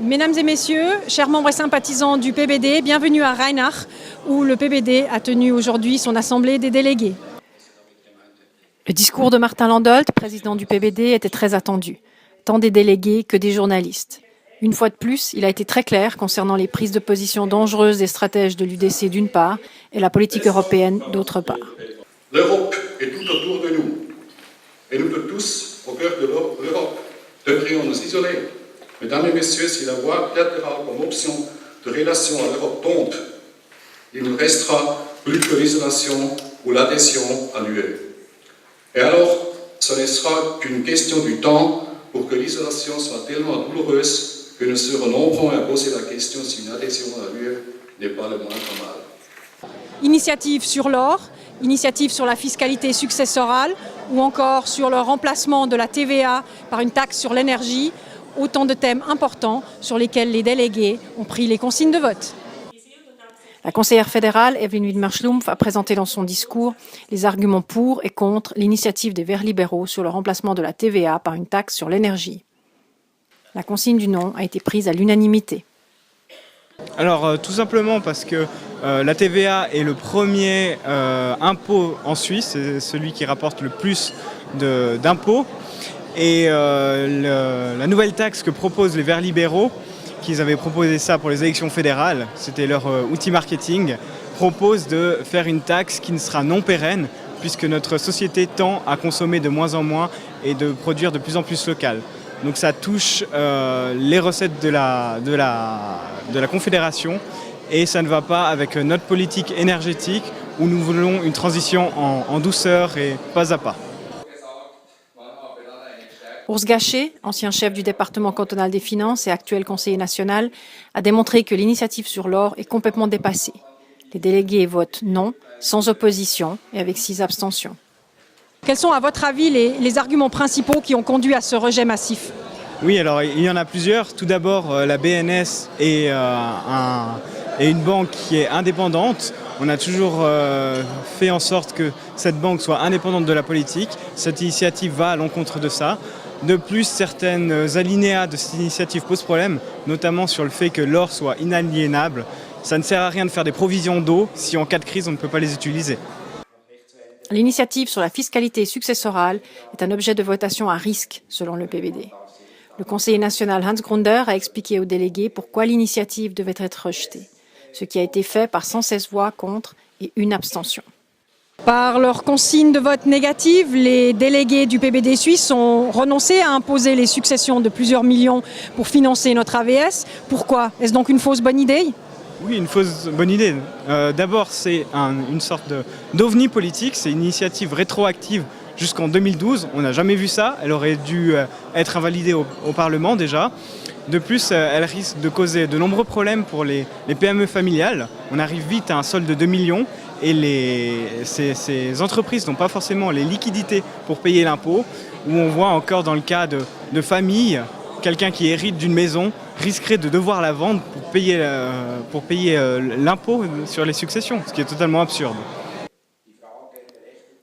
Mesdames et messieurs, chers membres et sympathisants du PBD, bienvenue à Rheinach, où le PBD a tenu aujourd'hui son assemblée des délégués. Le discours de Martin Landolt, président du PBD, était très attendu, tant des délégués que des journalistes. Une fois de plus, il a été très clair concernant les prises de position dangereuses des stratèges de l'UDC d'une part et la politique européenne d'autre part. L'Europe est tout autour de nous, et nous tous, au cœur de l'Europe, devrions nous isoler. Mesdames et messieurs, si la voie bilatérale comme option de relation à l'Europe tombe, il ne restera plus que l'isolation ou l'adhésion à l'UE. Et alors, ce ne sera qu'une question du temps pour que l'isolation soit tellement douloureuse que nous serons nombreux à poser la question si une adhésion à l'UE n'est pas le moindre mal. Initiative sur l'or, initiative sur la fiscalité successorale ou encore sur le remplacement de la TVA par une taxe sur l'énergie, autant de thèmes importants sur lesquels les délégués ont pris les consignes de vote. La conseillère fédérale, Evelyn Widmer-Schlumpf, a présenté dans son discours les arguments pour et contre l'initiative des Verts libéraux sur le remplacement de la TVA par une taxe sur l'énergie. La consigne du non a été prise à l'unanimité. Alors tout simplement parce que la TVA est le premier impôt en Suisse, c'est celui qui rapporte le plus d'impôts. Et la nouvelle taxe que proposent les Verts libéraux, qu'ils avaient proposé ça pour les élections fédérales, c'était leur outil marketing, propose de faire une taxe qui ne sera non pérenne puisque notre société tend à consommer de moins en moins et de produire de plus en plus local. Donc ça touche les recettes de la Confédération et ça ne va pas avec notre politique énergétique où nous voulons une transition en douceur et pas à pas. Urs Gachet, ancien chef du département cantonal des finances et actuel conseiller national, a démontré que l'initiative sur l'or est complètement dépassée. Les délégués votent non, sans opposition et avec 6 abstentions. Quels sont à votre avis les arguments principaux qui ont conduit à ce rejet massif ? Oui, alors il y en a plusieurs. Tout d'abord, la BNS est une banque qui est indépendante. On a toujours fait en sorte que cette banque soit indépendante de la politique. Cette initiative va à l'encontre de ça. De plus, certaines alinéas de cette initiative posent problème, notamment sur le fait que l'or soit inaliénable. Ça ne sert à rien de faire des provisions d'eau si en cas de crise on ne peut pas les utiliser. L'initiative sur la fiscalité successorale est un objet de votation à risque, selon le PBD. Le conseiller national Hans Grunder a expliqué aux délégués pourquoi l'initiative devait être rejetée, ce qui a été fait par 116 voix contre et 1 abstention. Par leur consigne de vote négative, les délégués du PBD suisse ont renoncé à imposer les successions de plusieurs millions pour financer notre AVS. Pourquoi ? Est-ce donc une fausse bonne idée ? Oui, une fausse bonne idée. D'abord, c'est une sorte d'ovni politique, c'est une initiative rétroactive jusqu'en 2012. On n'a jamais vu ça, elle aurait dû être invalidée au Parlement déjà. De plus, elle risque de causer de nombreux problèmes pour les PME familiales. On arrive vite à un solde de 2 millions et ces entreprises n'ont pas forcément les liquidités pour payer l'impôt. Où on voit encore dans le cas de familles, quelqu'un qui hérite d'une maison risquerait de devoir la vendre pour payer l'impôt sur les successions, ce qui est totalement absurde.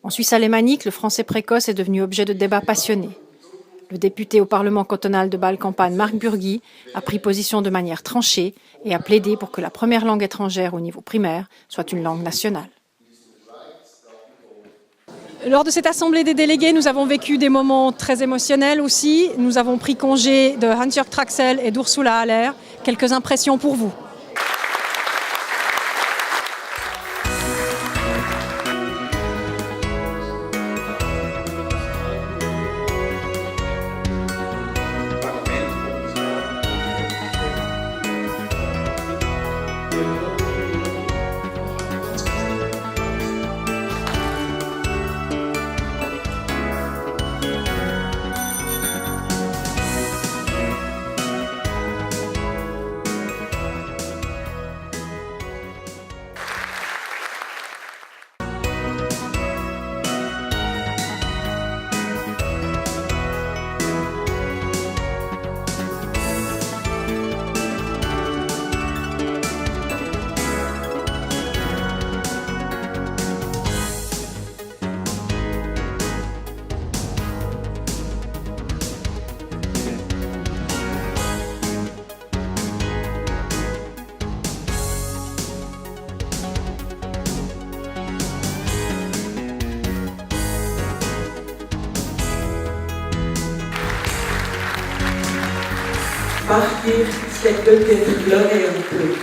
En Suisse alémanique, le français précoce est devenu objet de débats passionnés. Le député au Parlement cantonal de Bâle-Campagne, Marc Burgui, a pris position de manière tranchée et a plaidé pour que la première langue étrangère au niveau primaire soit une langue nationale. Lors de cette assemblée des délégués, nous avons vécu des moments très émotionnels aussi. Nous avons pris congé de Hans-Jörg Traxel et d'Ursula Haller. Quelques impressions pour vous. Partir, c'est peut-être pleurer un peu.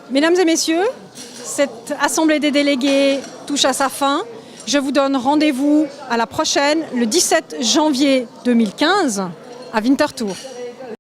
Mesdames et messieurs, cette assemblée des délégués touche à sa fin. Je vous donne rendez-vous à la prochaine, le 17 janvier 2015, à Winterthur.